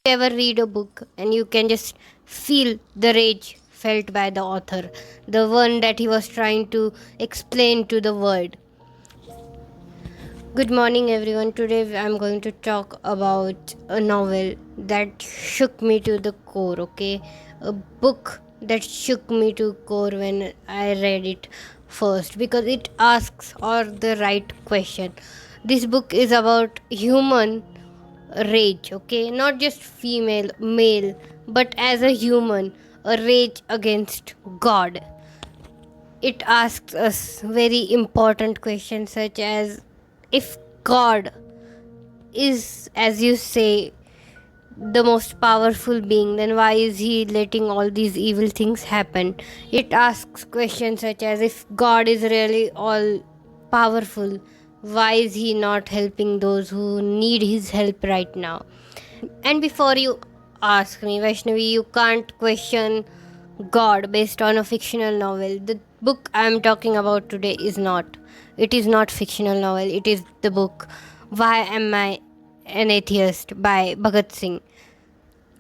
Ever read a book and you can just feel the rage felt by the author, the one that he was trying to explain to the world. Good morning, everyone. Today I'm going to talk about a novel that shook me to the core, okay? A book that shook me to core when I read it first because it asks all the right question. This book is about human rage, okay? Not just female, male, but as a human, a rage against God. It asks us very important questions such as if God is, as you say, the most powerful being, then why is he letting all these evil things happen? It asks questions such as if God is really all powerful, why is he not helping those who need his help right now? And before you ask me, Vaishnavi, you can't question God based on a fictional novel. The book I am talking about today is not. It is not fictional novel. It is the book Why Am I an Atheist by Bhagat Singh.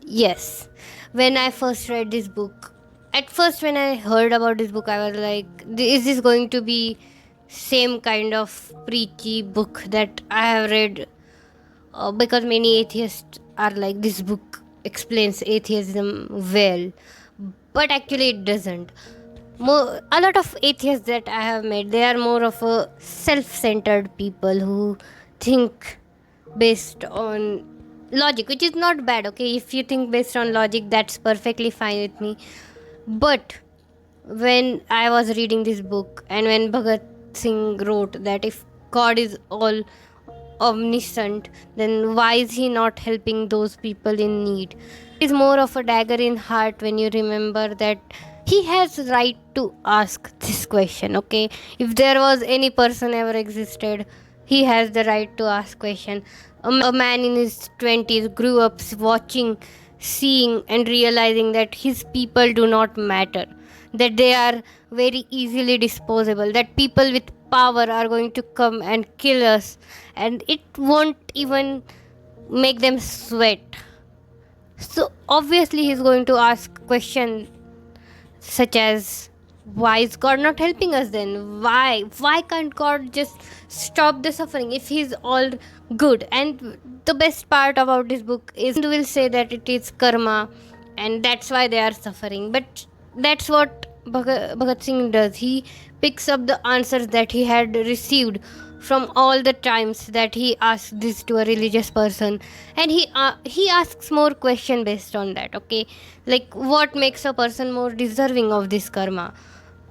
Yes. When I first read this book, at first when I heard about this book, I was like, is this going to be same kind of preachy book that I have read? Because many atheists are like, this book explains atheism well, but actually it doesn't. A lot of atheists that I have met, they are more of a self-centered people who think based on logic, which is not bad. Okay, if you think based on logic, that's perfectly fine with me. But when I was reading this book and when Bhagat Singh wrote that if God is all omniscient, then why is he not helping those people in need? It is more of a dagger in heart when you remember that he has right to ask this question. Okay, if there was any person ever existed, he has the right to ask question. A man in his 20s grew up watching, seeing and realizing that his people do not matter, that they are very easily disposable, that people with power are going to come and kill us and it won't even make them sweat. So obviously he's going to ask questions such as, why is God not helping us then? Why can't God just stop the suffering if he's all good? And the best part about this book is will say that it is karma and that's why they are suffering, but that's what Bhagat Singh does. He picks up the answers that he had received from all the times that he asked this to a religious person, and he asks more question based on that. Okay, like what makes a person more deserving of this karma?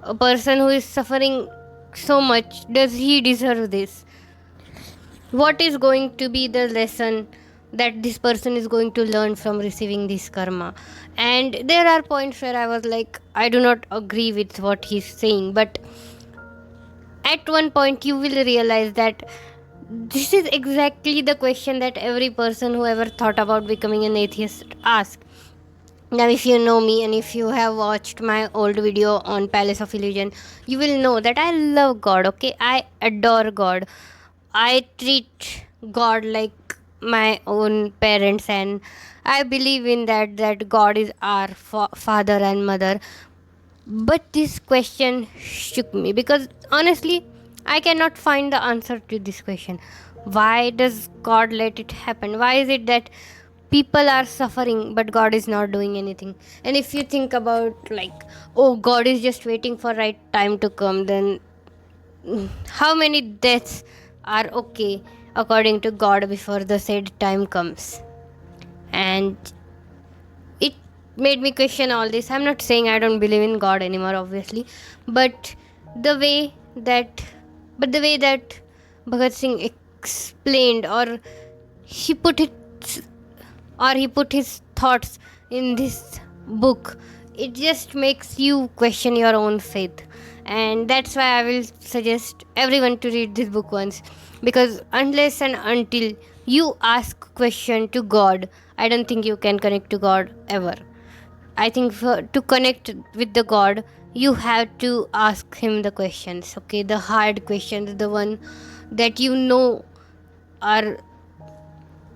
A person who is suffering so much, does he deserve this? What is going to be the lesson that this person is going to learn from receiving this karma? And there are points where I was like, I do not agree with what he's saying, but at one point you will realize that this is exactly the question that every person who ever thought about becoming an atheist asks. Now, if you know me and if you have watched my old video on Palace of Illusion, you will know that I love God, okay? I adore God. I treat God like my own parents, and I believe in that God is our father and mother. But this question shook me because honestly, I cannot find the answer to this question. Why does God let it happen? Why is it that people are suffering but God is not doing anything? And if you think about, like, oh, God is just waiting for right time to come, then how many deaths are okay according to God before the said time comes? And it made me question all this. I'm not saying I don't believe in God anymore, obviously, but the way that the way that Bhagat Singh explained, or he put it he put his thoughts in this book, it just makes you question your own faith. And that's why I will suggest everyone to read this book once, because unless and until you ask question to God, I don't think you can connect to God ever. I think to connect with the God, you have to ask him the questions, okay? The hard questions, the one that you know are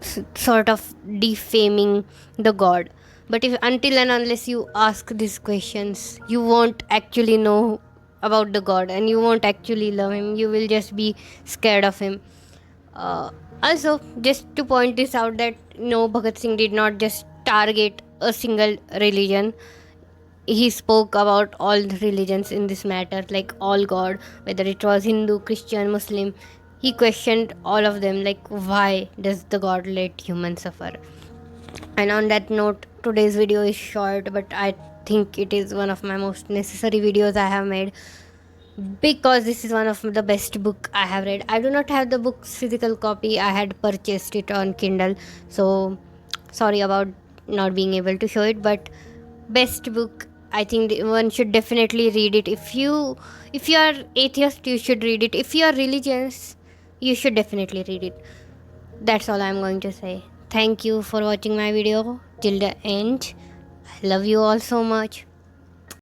sort of defaming the god. But if until and unless you ask these questions, you won't actually know about the god, and you won't actually love him. You will just be scared of him. uh, Also, just to point this out, that no, Bhagat Singh did not just target a single religion. He spoke about all the religions in this matter, like all god, whether it was Hindu, Christian, Muslim. He questioned all of them, like why does the god let humans suffer? And on that note, today's video is short, but I think it is one of my most necessary videos I have made, because this is one of the best book I have read. I do not have the book's physical copy. I had purchased it on Kindle, so sorry about not being able to show it. But best book. I think one should definitely read it. If you are atheist, you should read it. If you are religious, you should definitely read it. That's all I'm going to say. Thank you for watching my video till the end. I love you all so much.